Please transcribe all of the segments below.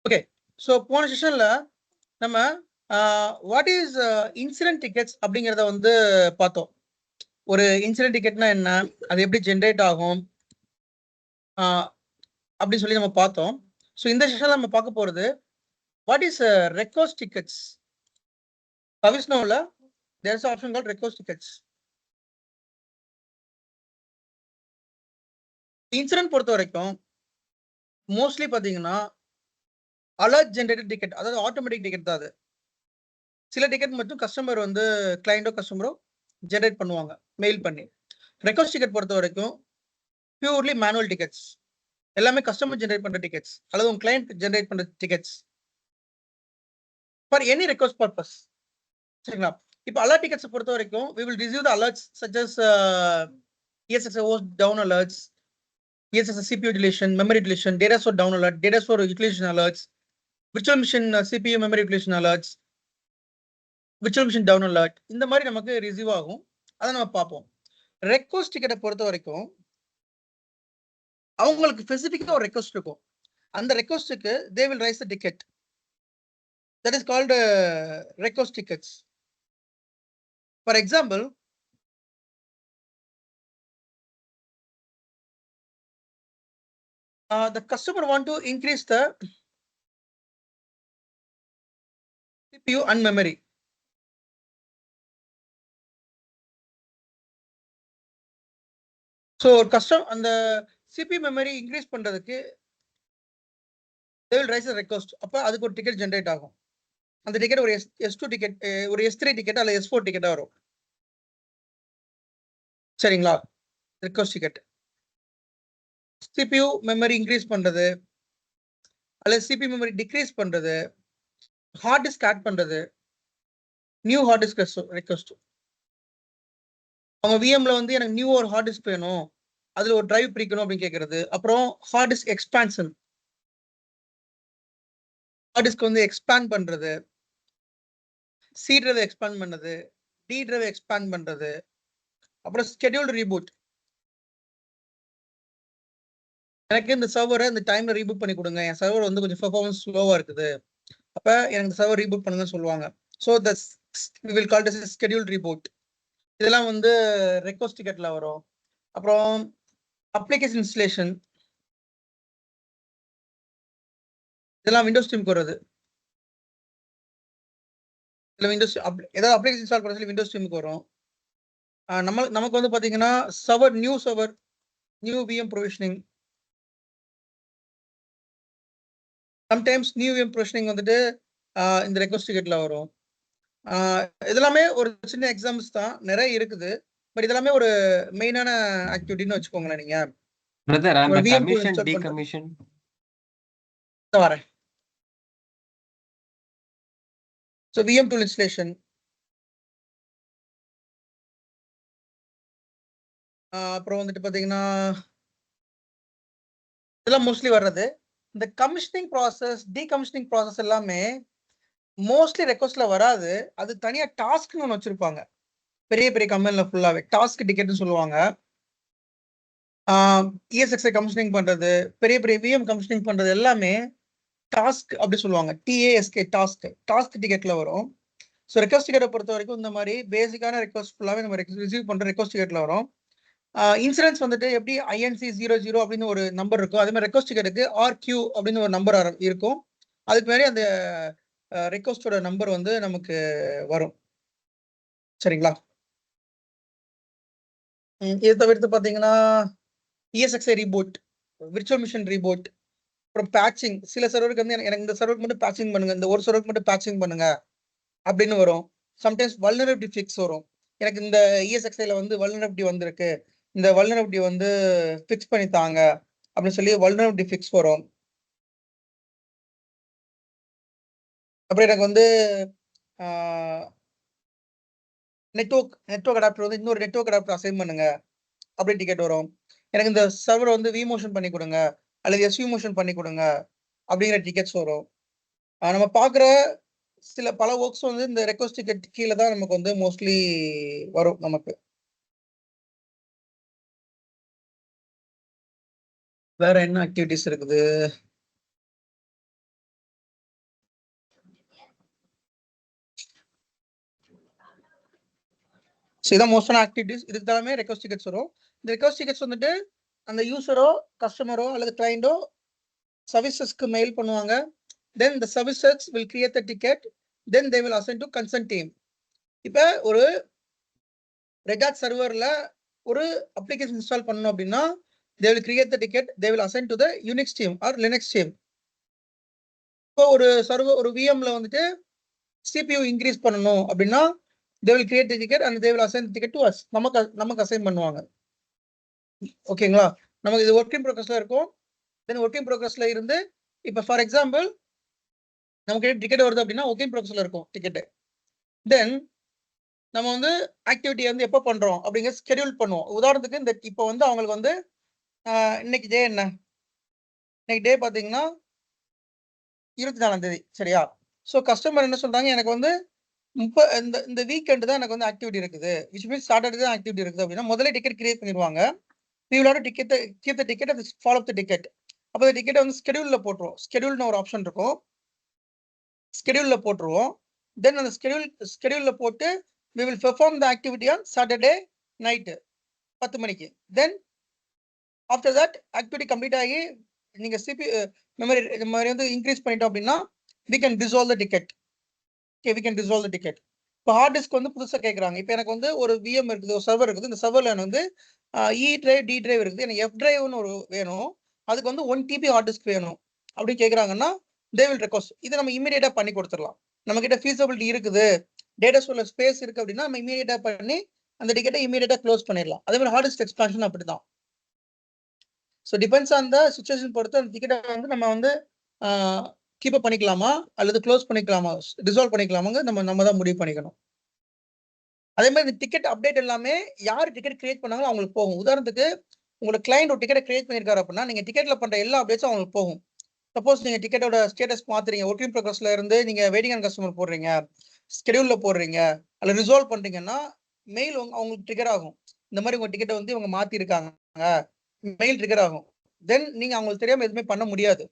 Okay. So போன செஷன்ல நம்ம what is incident tickets அப்படிங்கிறத வந்து பார்த்தோம். ஒரு இன்சிடென்ட் டிக்கெட்னா என்ன, அது எப்படி ஜென்ரேட் ஆகும் அப்படின்னு சொல்லி நம்ம பார்த்தோம். ஸோ இந்த செஷன்ல நம்ம பார்க்க போறது வாட் இஸ் ரெக்வஸ்ட் டிக்கெட்ஸ். பவிஷ்ணோவில் there is option called request tickets. Incident பொறுத்த வரைக்கும் மோஸ்ட்லி பார்த்தீங்கன்னா அலர்ட் ஜென்ரேட்டட் டிக்கெட், அதாவது ஆட்டோமேட்டிக் டிக்கெட் தான் அது. சில டிக்கெட் மட்டும் கஸ்டமர் வந்து கிளைண்டோ கஸ்டமரோ ஜென்ரேட் பண்ணுவாங்க மெயில் பண்ணி. ரெக்வஸ்ட் டிக்கெட் பொறுத்த வரைக்கும் பியூர்லி மேனுவல் டிக்கெட்ஸ், எல்லாமே கஸ்டமர் ஜென்ரேட் பண்ற டிக்கெட்ஸ் அல்லது உங்க கிளைண்ட் ஜென்ரேட் பண்ற tickets for any request purpose. சரிங்களா? இப்போ அலர்ட் டிக்கெட்ஸ் பொறுத்த வரைக்கும் we will receive the alerts such as ESXi host down alerts, ESXi CPU deletion, memory deletion, data store down alert, data store utilization alerts, virtual machine CPU memory utilization alerts, virtual machine down alert. இந்த மாதிரி நமக்கு receive ஆகும். அதை நம்ம பார்ப்போம். Request டிக்கெட்டை பொறுத்த வரைக்கும் அவங்களுக்கு ஸ்பெசிஃபிக்கா ஒரு ரெக்வஸ்ட் இருக்கும். அந்த ரெக்வஸ்ட்டுக்கு they will raise the ticket. That is called request tickets. For example, the customer want to increase the CPU and memory. So custom அந்த CPU memory increase பண்றதுக்கு they will raise a request. அப்ப அதுக்கு ஒரு ticket generate ஆகும். அந்த ticket ஒரு S2 ticket, ஒரு S3 ticket அல்லது S4 டிக்கெட்டா வரும். சரிங்களா? Request ticket. CPU memory increase பண்றது அல்லது CPU memory decrease பண்றது, ஹார்ட் டிஸ்க் ஆட் பண்றது, நியூ ஹார்ட் டிஸ்க் ரெக்வஸ்ட். அவங்க விஎம்ல வந்து எனக்கு நியூ ஒரு ஹார்ட் டிஸ்க் வேணும், அதுல ஒரு டிரைவ் பிரிக்கணும் அப்படின்னு கேட்கறது. அப்புறம் hard disk expansion, hard disk வந்து எக்ஸ்பேண்ட் பண்றது, சி டிரைவ் எக்ஸ்பேண்ட் பண்ணது, டி டிரைவ் எக்ஸ்பேண்ட் பண்றது. அப்புறம் ஸ்கெடியூல்டு ரீபூட், எனக்கு இந்த சர்வரை இந்த டைம்ல ரீபூட் பண்ணி கொடுங்க, என் சர்வர் வந்து கொஞ்சம் பெர்ஃபார்மன்ஸ் ஸ்லோவா இருக்குது, அப்ப எனக்கு இந்த சர்வர் ரீபூட் பண்ணுங்கன்னு சொல்லுவாங்க. So we will call this scheduled reboot. இதெல்லாம் வந்து ரெக்வஸ்ட் டிக்கெட்ல வரும். அப்புறம் அப்ளிகேஷன் இன்ஸ்டலேஷன், இதெல்லாம் விண்டோஸ் டீமுக்கு வருது. இல்லை விண்டோஸ் ஏதாவது அப்ளிகேஷன் இன்ஸ்டால் பண்ண சொல்லி விண்டோஸ் டீமுக்கு வரும். நமக்கு வந்து பார்த்தீங்கன்னா server, new VM provisioning, sometimes new VM provisioning வந்துட்டு இந்த ரெக்வஸ்ட் டிக்கெட்ல வரும். இதெல்லாமே ஒரு சின்ன எக்ஸாம்பிள்ஸ் தான், நிறைய இருக்குது. பட் இதெல்லாமே ஒரு மெயினான ஆக்டிவிட்டின்னு வச்சுக்கோங்களேன். நீங்க பிரதர் அந்த VM கமிஷன் install டீகமிஷன் வரேன். ஸோ விஎம் டூல் இன்ஸ்டலேஷன், அப்புறம் வந்துட்டு பார்த்தீங்கன்னா இதெல்லாம் மோஸ்ட்லி வர்றது. இந்த கமிஷனிங் ப்ராசஸ், டீகமிஷனிங் ப்ராசஸ் எல்லாமே மோஸ்ட்லி ரெக்வஸ்ட்ல வராது. அது தனியா டாஸ்க்னு ஒன்று வச்சிருப்பாங்க. பெரிய பெரிய கம்பெனில ஃபுல்லாவே டாஸ்க் டிக்கெட்னு சொல்லுவாங்க. ESXi கமிஷனிங் பண்றது, பெரிய பெரிய விஎம் கமிஷனிங் பண்றது எல்லாமே டாஸ்க் அப்படி சொல்லுவாங்க. TASK, டாஸ்க் டிக்கெட்ல வரும். ஸோ ரெக்வஸ்ட் டிக்கெட்டை பொறுத்த வரைக்கும் இந்த மாதிரி பேசிக்கான ரெக்வஸ்ட் ஃபுல்லாவே நம்ம ரிசீவ் பண்ற ரெக்வஸ்ட் டிக்கெட்ல வரும். இன்சூரன்ஸ் வந்துட்டு எப்படி INC00 அப்படின்னு ஒரு நம்பர் இருக்கும், அதே மாதிரி ரெக்வஸ்ட் டிக்கெட்டுக்கு RQ அப்படின்னு ஒரு நம்பர் இருக்கும். அதுக்கு முன்னாடி அந்த ரெக்வஸ்டோட நம்பர் வந்து நமக்கு வரும். சரிங்களா? இதை தவிர்த்து பார்த்தீங்கன்னா ESXi reboot, virtual machine reboot, அப்புறம் பேட்சிங். சில சர்வருக்கு வந்து எனக்கு இந்த சர்வருக்கு மட்டும் பேட்சிங் பண்ணுங்க, இந்த ஒரு சர்வருக்கு மட்டும் பேட்சிங் பண்ணுங்க அப்படின்னு வரும். சம்டைம்ஸ் வல்னரபிலிட்டி ஃபிக்ஸ் வரும். எனக்கு இந்த ESXiல வந்து வல்னரபிலிட்டி வந்திருக்கு, இந்த வல்னரபிலிட்டி வந்து ஃபிக்ஸ் பண்ணி தாங்க அப்படின்னு சொல்லி வல்னரபிலிட்டி ஃபிக்ஸ் வரும். அப்புறம் எனக்கு வந்து நெட்வொர்க் அடாப்டர் வந்து இன்னொரு நெட்வொர்க் அடாப்டர் அசைன் பண்ணுங்க அப்படி டிக்கெட் வரும். எனக்கு இந்த சர்வர் வந்து வி மோஷன் பண்ணி கொடுங்க அல்லது எஸ்வி மோஷன் பண்ணி கொடுங்க அப்படிங்கிற டிக்கெட்ஸ் வரும். நம்ம பார்க்குற பல ஒர்க்ஸ் வந்து இந்த ரெக்வஸ்ட் டிக்கெட் கீழே தான் நமக்கு வந்து மோஸ்ட்லி வரும். நமக்கு வேற என்ன ஆக்டிவிட்டிஸ் இருக்குது? ஸோ இதான் மோஸ்டான ஆக்டிவிட்டிஸ். இதுக்கு எல்லாமே ரெக்வஸ்ட் டிக்கெட்ஸ் வரும். இந்த ரெக்வஸ்ட் டிக்கெட்ஸ் வந்துட்டு அந்த யூசரோ கஸ்டமரோ அல்லது கிளைண்டோ சர்வீசஸ்க்கு மெயில் பண்ணுவாங்க. தென் the services will create the ticket, then they will assign to consent team. இப்போ ஒரு ரெட் ஹாட் சர்வர்ல ஒரு அப்ளிகேஷன் இன்ஸ்டால் பண்ணணும் அப்படின்னா they will create the ticket, they will assign to the Unix team or Linux team. இப்போ ஒரு server ஒரு விஎம்ல வந்துட்டு CPU increase பண்ணணும் அப்படின்னா they will create the ticket and they will assign the ticket to us. நமக்கு assign பண்ணுவாங்க. ஓகேங்களா? நமக்கு இது ஒர்க் இன் ப்ரோக்ரஸ்ல இருக்கும். தென் ஒர்க் இன் ப்ரோக்ரஸ்ல இருந்து இப்போ ஃபார் எக்ஸாம்பிள் நமக்கு டிக்கெட் வருது அப்படின்னா ஒர்க் இன் ப்ரோக்ரஸ்ல இருக்கும் டிக்கெட். தென் நம்ம வந்து ஆக்டிவிட்டி வந்து எப்போ பண்றோம் அப்படிங்கிற ஸ்கெடியூல் பண்ணுவோம். உதாரணத்துக்கு இந்த இப்போ வந்து அவங்களுக்கு வந்து இன்னைக்கு டே என்ன, இன்னைக்கு டே பார்த்தீங்கன்னா 24ஆம் தேதி, சரியா? ஸோ கஸ்டமர் என்ன சொல்றாங்க, எனக்கு வந்து இந்த வீக்கெண்டு தான் எனக்கு வந்து ஆக்டிவிட்டி இருக்குது, விச் மீன்ஸ் சாட்டர்டே தான் ஆக்டிவிட்டி இருக்குது அப்படின்னா முதல்ல டிக்கெட் கிரியேட் பண்ணிடுவாங்க. Keep the ticket and follow the ticket. அப்போ இந்த டிக்கெட்டை வந்து ஸ்கெடியூல்ல போட்டுருவோம். ஸ்கெடியூல்னு ஒரு ஆப்ஷன் இருக்கும், ஸ்கெடியூல்ல போட்டுருவோம். தென் அந்த ஸ்கெடியூல்ல போட்டு we will perform the activity on Saturday night 10 மணிக்கு. Then after that activity complete ஆகி நீங்க மெமரி இந்த மாதிரி வந்து இன்க்ரீஸ் பண்ணிட்டோம் அப்படின்னா we can dissolve the ticket. Okay, we can dissolve the ticket. இப்போ ஹார்ட் டிஸ்க் வந்து புதுசாக கேட்குறாங்க. இப்போ எனக்கு வந்து ஒரு விஎம் இருக்குது, ஒரு சர்வர் இருக்குது. இந்த சர்வரில் எனக்கு வந்து இ டிரைவ் டி டிரைவ் இருக்குது, எனக்கு எஃப் டிரைவ்னு ஒரு வேணும், அதுக்கு வந்து 1 TB ஹார்ட் டிஸ்க் வேணும் அப்படின்னு கேட்குறாங்கன்னா they will request. இதை நம்ம இமீடியட்டாக பண்ணி கொடுத்துடலாம். நம்ம கிட்ட ஃபீஸபிலிட்டி இருக்குது, டேட்டா ஸ்டோர்ல ஸ்பேஸ் இருக்கு அப்படின்னா நம்ம இமீடியட்டா பண்ணி அந்த டிக்கெட்டை இமீடியட்டா க்ளோஸ் பண்ணிடலாம். அதே மாதிரி ஹார்ட் டிஸ்க் எக்ஸ்பான்ஷன் அப்படிதான். So depends on the situation பொறுத்து அந்த டிக்கெட்டை வந்து நம்ம வந்து கீப் அப் பண்ணிக்கலாமா அல்லது க்ளோஸ் பண்ணிக்கலாமா, டிசால்வ் பண்ணிக்கலாமாங்க நம்ம தான் முடிவு பண்ணிக்கணும். அதே மாதிரி இந்த டிக்கெட் அப்டேட் எல்லாமே யார் டிக்கெட் கிரியேட் பண்ணாங்களோ அவங்களுக்கு போகும். உதாரணத்துக்கு உங்களோட கிளைண்ட் ஒரு டிக்கெட்டை கிரியேட் பண்ணியிருக்காரு அப்படின்னா நீங்க டிக்கெட்ல பண்ற எல்லா அப்டேட்ஸும் அவங்களுக்கு போகும். சப்போஸ் நீங்க டிக்கெட்டோட ஸ்டேட்டஸ் மாத்துறீங்க, ஒர்க் இன் ப்ரோக்ரஸ்ல இருந்து நீங்க வெயிட்டிங் அண்ட் கஸ்டமர் போடுறீங்க, ஸ்கெடியூல்ல போடுறீங்க அல்ல ரிசால்வ் பண்றீங்கன்னா மெயில் அவங்களுக்கு ட்ரிகர் ஆகும். இந்த மாதிரி உங்க டிக்கெட்டை வந்து இவங்க மாத்திருக்காங்க, மெயில் ட்ரிகர் ஆகும். தென் நீங்க அவங்களுக்கு தெரியாம எதுவுமே பண்ண முடியாது.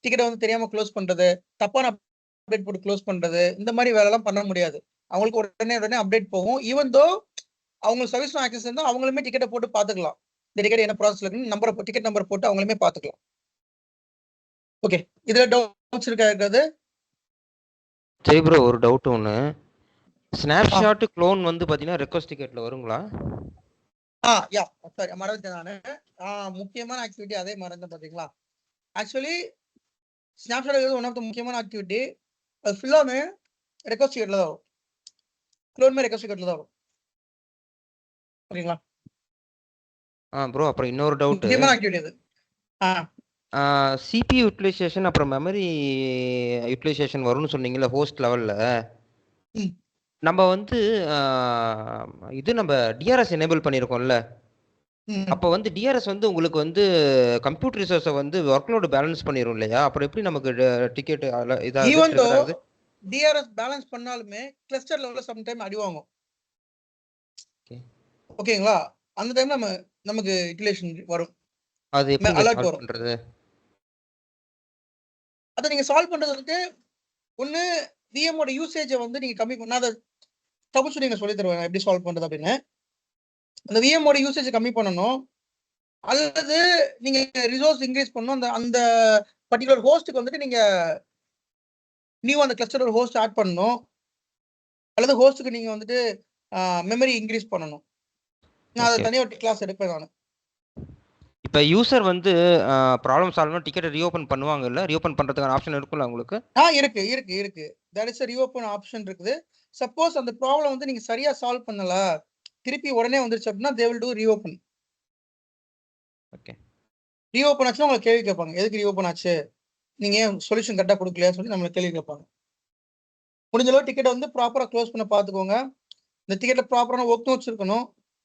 டிக்கெட்டை வந்து தெரியாம க்ளோஸ் பண்றது, தப்பான அப்டேட் போட்டு க்ளோஸ் பண்றது, இந்த மாதிரி வேலை எல்லாம் பண்ண முடியாது. அவங்களுக்கு உடனே அப்டேட் போகும். ஈவன் தோ அவங்க சர்வீஸ் ஆக்சஸ் இருந்தால் அவங்களுமே டிக்கெட்டை போட்டு பார்த்துக்கலாம். இந்த டிக்கெட் என்ன ப்ராசஸ்ல இருக்குன்னு டிக்கெட் நம்பர் போட்டு அவங்களுமே பார்த்துக்கலாம். ஓகே, இதுல டவுட்ஸ் இருக்காது? சரி ப்ரோ, ஒரு டவுட் ஒன்று. ஸ்னாப்ஷாட் க்ளோன் வந்து பார்த்தீங்கன்னா ரெக்வஸ்ட் டிக்கெட்ல வருங்களா? யா சாரி, மறந்துட்டேன் நான். முக்கியமான ஆக்டிவிட்டி அதே மறந்து பார்த்தீங்களா. ஆக்சுவலி ஸ்னாப்ஷாட் இருக்கிறது ஒன் ஆஃப் த முக்கியமான ஆக்டிவிட்டி. அது ஃபுல்லாமே ரெக்வஸ்ட் டிக்கெட்ல தான் வரும். க்ளோனுமே ரெக்வஸ்ட் டிக்கெட்ல தான் வரும். ஓகேங்களா ப்ரோ, அப்புறம் இன்னொரு டவுட். முக்கியமான ஆக்டிவிட்டி அது. சிபியூ யூட்டிலைசேஷன் அப்புறம் மெமரி யூட்டிலைசேஷன் வரும்னு சொன்னீங்கல்ல ஹோஸ்ட் லெவலில். நம்ம வந்து இது நம்ம டிஆர்எஸ் எனேபிள் பண்ணியிருக்கோம்ல, அப்போ வந்து டிஆர்எஸ் வந்து உங்களுக்கு வந்து கம்ப்யூட்டர் ரிசோர்ஸை வந்து ஒர்க்லோடு பேலன்ஸ் பண்ணிடும் இல்லையா? அப்புறம் எப்படி நமக்கு டிக்கெட் இதாவது டிஆர்எஸ் பேலன்ஸ் பண்ணாலுமே கிளஸ்டர் லெவலில் சம்டைம் அடி வாங்கும். ஓகேங்களா, அந்த டைம்ல நமக்கு யூட்டிலைசேஷன் வரும். அது எப்படி அலர்ட் சால்வ் பண்றது? அதை நீங்க சால்வ் பண்றதுக்கு ஒண்ணு விஎம்மோட யூசேஜை வந்து நீங்க கம்மி பண்ண, அதை தப்பு நீங்க சொல்லி தருவாங்க எப்படி சால்வ் பண்றது அப்படின்னு. அந்த விஎம்மோட யூசேஜை கம்மி பண்ணணும், அல்லது நீங்க ரிசோர்ஸ் இன்க்ரீஸ் பண்ணணும். அந்த பர்டிகுலர் ஹோஸ்ட்டுக்கு வந்துட்டு நீங்க நியூ அந்த கிளஸ்டர் ஒரு ஹோஸ்ட் ஆட் பண்ணணும், அல்லது ஹோஸ்ட்டுக்கு நீங்க வந்துட்டு மெமரி இன்க்ரீஸ் பண்ணணும். நான் அதை தனியாக ஒரு கிளாஸ் எடுப்பேன் நான். இப்போ யூசர் வந்து ப்ராப்ளம் சால்வ்னா டிக்கெட்டை ரீஓபன் பண்ணுவாங்கல்ல, ரீஓபன் பண்ணுறதுக்கான ஆப்ஷன் இருக்குல்ல உங்களுக்கு? இருக்கு. There is a reopen option இருக்குது. சப்போஸ் அந்த ப்ராப்ளம் வந்து நீங்க சரியா சால்வ் பண்ணல, திருப்பி உடனே வந்துருச்சு அப்படின்னா they will do reopen. Okay, reopen ஆச்சுன்னா உங்களுக்கு கேள்வி கேட்பாங்க, எதுக்கு ரீஓபன் ஆச்சு, நீங்க ஏன் சொல்யூஷன் கரெக்டாக கொடுக்கலையா சொல்லி நம்மளுக்கு கேள்வி கேட்பாங்க. முடிஞ்ச அளவு டிக்கெட்டை வந்து ப்ராப்பராக க்ளோஸ் பண்ண பார்த்துக்கோங்க. இந்த டிக்கெட்டில் ப்ராப்பரான ஒர்க் நோட்ஸ் இருக்கணும்,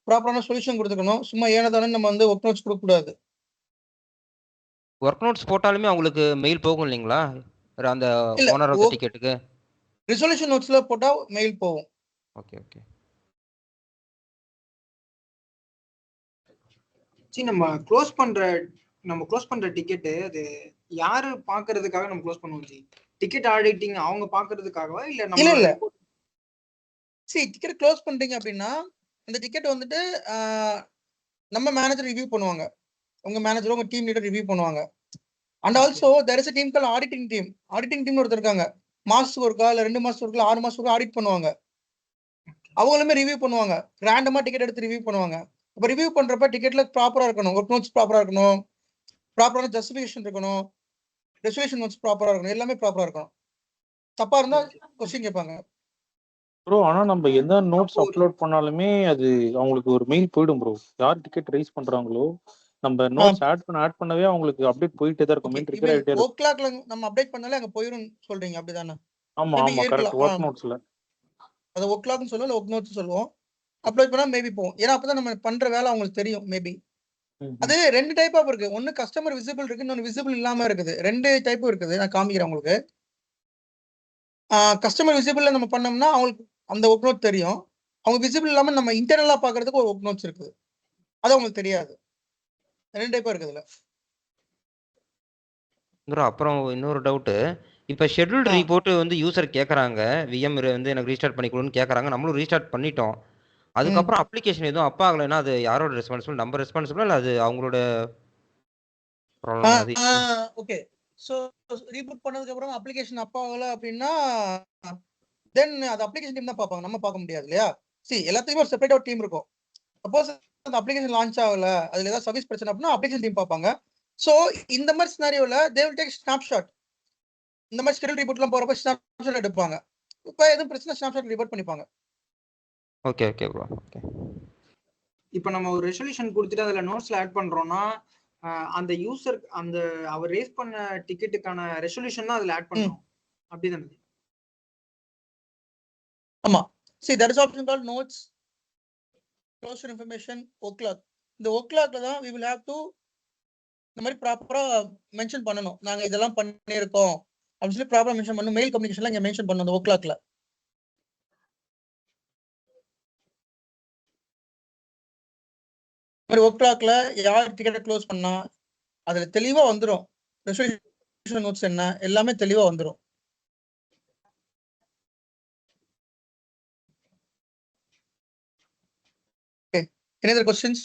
ப்ராப்பரான சொல்யூஷன் கொடுத்துக்கணும். சும்மா ஏனதானே நம்ம வந்து ஒர்க் நோட்ஸ் கொடுக்கக்கூடாது. ஒர்க் நோட்ஸ் போட்டாலுமே அவங்களுக்கு மெயில் போகும் இல்லைங்களா அந்த ஓனர் ஆஃப் தி டிக்கெட்டுக்கு? ரிசல்யூஷன் நோட்ஸ்ல போட்டா மெயில் போகும். ஓகே. நம்ம க்ளோஸ் பண்ற டிக்கெட் அது யாரு பாக்குறதுக்காக நம்ம க்ளோஸ் பண்ணுவோம் ஜி? டிக்கெட் ஆடிட்டிங் அவங்க பாக்குறதுக்காகவா இல்ல நம்ம? இல்ல டிக்கெட் க்ளோஸ் பண்றீங்க அப்படின்னா இந்த டிக்கெட் வந்துட்டு நம்ம மேனேஜர் ரிவ்யூ பண்ணுவாங்க, உங்க மேனேஜர் உங்க டீம் லீடர் ரிவ்யூ பண்ணுவாங்க. And also there is a team called auditing team ஒருத்தர் இருக்காங்க. மாசத்துக்கு ஒருக்கா இல்ல 2 மாசத்துக்கு ஒருக்கா 6 மாசத்துக்கு ஆடிட் பண்ணுவாங்க. அவங்களுமே ரிவ்யூ பண்ணுவாங்க, ரேண்டமா டிக்கெட் எடுத்து ரிவ்யூ பண்ணுவாங்க. இப்போ ரிவ்யூ பண்றப்ப டிக்கெட்ல ப்ராப்பரா இருக்கணும், ஒர்க் நோட்ஸ் ப்ராப்பரா இருக்கணும், ப்ராப்பரான ஜஸ்டிஃபிகேஷன் இருக்கணும், ரெசல்யூஷன் நோட்ஸ் ப்ராப்பரா இருக்கணும், எல்லாமே ப்ராப்பரா இருக்கணும். தப்பா இருந்தா கொஸ்டின் கேட்பாங்க. ப்ரோ ஆனா நம்ம எந்த நோட்ஸ் அப்லோட் பண்ணாலுமே அது அவங்களுக்கு ஒரு மெயில் போயிடும் ப்ரோ. யார் டிக்கெட் ரைஸ் பண்றாங்களோ நம்ம நோட்ஸ் ஆட் பண்ணவே அவங்களுக்கு அப்டேட் போயிட்டே தான் இருக்கும். மெயில் ட்ரிகர் ஆயிட்டே இருக்கும். ஓக்லாக்ல நம்ம அப்டேட் பண்ணாலே அங்க போயிடும் சொல்றீங்க, அப்படிதானே? ஆமா ஆமா கரெக்ட். ஒர்க் நோட்ஸ்ல அது ஓக்லாக்னு சொல்லுவோம், இல்ல ஒர்க் நோட்ஸ் சொல்லுவோம். அப்லோட் பண்ணா மேபி போகும். ஏன்னா அப்பதான் நம்ம பண்ற வேலை அவங்களுக்கு தெரியும். மேபி அது 2 டைப் ஆஃப் இருக்கு. ஒன்னு கஸ்டமர் விசிபிள் இருக்கு, இன்னொன்னு விசிபிள் இல்லாம இருக்குது. 2 டைப்பும் இருக்குது. நான் காமிக்கிறேன் உங்களுக்கு. கஸ்டமர் விசிபிள்ல நம்ம பண்ணோம்னா அவங்களுக்கு அந்த ஒர்க் நோட் தெரியும். அவங்க விசிபிள் இல்லாம நம்ம இன்டர்னலா பாக்குறதுக்கு ஒரு ஒர்க் நோட்ஸ் இருக்குது, அது அவங்களுக்கு தெரியாது. 2 டைப்பா இருக்குதுல. அப்புறம் இன்னொரு டவுட்டு, இப்போ ஷெட்யூல்டு ரிப்போர்ட் வந்து யூசர் கேட்குறாங்க, விஎம் வந்து எனக்கு ரீஸ்டார்ட் பண்ணி கொடுன்னு கேட்குறாங்க, நம்மளும் ரீஸ்டார்ட் பண்ணிட்டோம். அதுக்கப்புறம் அப்ளிகேஷன் எதுவும் அப் ஆகலைன்னா அது யாரோட ரெஸ்பான்சிபிள்? நம்ம ரெஸ்பான்சிபிள் இல்லை அது அவங்களோட ப்ராப்ளம்? அது ஓகே, ஸோ ரீபூட் பண்ணதுக்கு அப்புறம் அப்ளிகேஷன் அப் ஆகல அப்படின்னா தென் அது அப்ளிகேஷன் டீம் தான் பார்ப்பாங்க, நம்ம பார்க்க முடியாது இல்லையா? எல்லாத்துக்குமே ஒரு செப்பரேட் டீம் இருக்கும். சப்போஸ் அந்த அப்ளிகேஷன் லான்ச் ஆகல, அதுல ஏதாவது சர்வீஸ் பிரச்சனை அப்படின்னா அப்ளிகேஷன் டீம் பார்ப்பாங்க. ஸோ இந்த மாதிரி சினாரியோல தே வில் டேக் ஸ்னாப்ஷாட். இந்த மாதிரி ஷெட்யூல் ரிப்போர்ட்லாம் போறப்ப ஸ்னாப்ஷாட் எடுப்பாங்க. இப்போ எதுவும் பிரச்சனை ஸ்னாப்ஷாட் ரிப்போர்ட் பண்ணிப்பாங்க. Okay okay bro. ஓகே, இப்போ நம்ம ஒரு ரெசல்யூஷன் கொடுத்துட்டு அதுல நோட்ஸ்ல ஆட் பண்றோம்னா அந்த யூசர் அந்த அவர் ரேஸ் பண்ண டிக்கெட்டுக்கான ரெசல்யூஷன் தான் அதுல ஆட் பண்றோம், அப்படிதானே? ஆமா, there is option called notes, closure information, o'clock. இந்த o'clockல தான் we will have to இந்த மாதிரி ப்ராப்பரா மென்ஷன் பண்ணணும், நாங்க இதெல்லாம் பண்ணியிருக்கோம் அப்படின்னு சொல்லி ப்ராப்பரா மென்ஷன் பண்ணணும். மெயில் கம்யூனிகேஷன்ல இங்க மென்ஷன் பண்ணணும். அந்த o'clockல மாதிரி o'clockல யார் டிக்கெட்டை க்ளோஸ் பண்ணா அதுல தெளிவா வந்துடும். ரெசல்யூஷன் நோட்ஸ் என்ன எல்லாமே தெளிவா வந்துடும். Any other questions?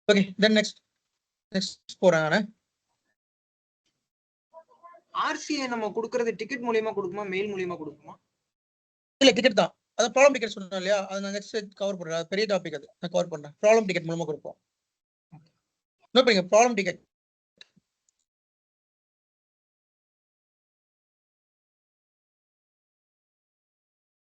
Okay, then next போறேன் நானு. ஆர்சிஏ நம்ம கொடுக்கறது டிக்கெட் மூலியமா கொடுக்குமா, மெயில் மூலியமா கொடுக்குமா? இல்ல, டிக்கெட் தான். அது ப்ராப்ளம் டிக்கெட் சொன்னேன் இல்லையா, அது நான் நெக்ஸ்ட் கவர் பண்றேன். பெரிய டாபிக் அது, நான் கவர் பண்றேன். ப்ராப்ளம் டிக்கெட் மூலமா கொடுப்போம். நோட் பண்ணுங்க, ப்ராப்ளம் டிக்கெட்.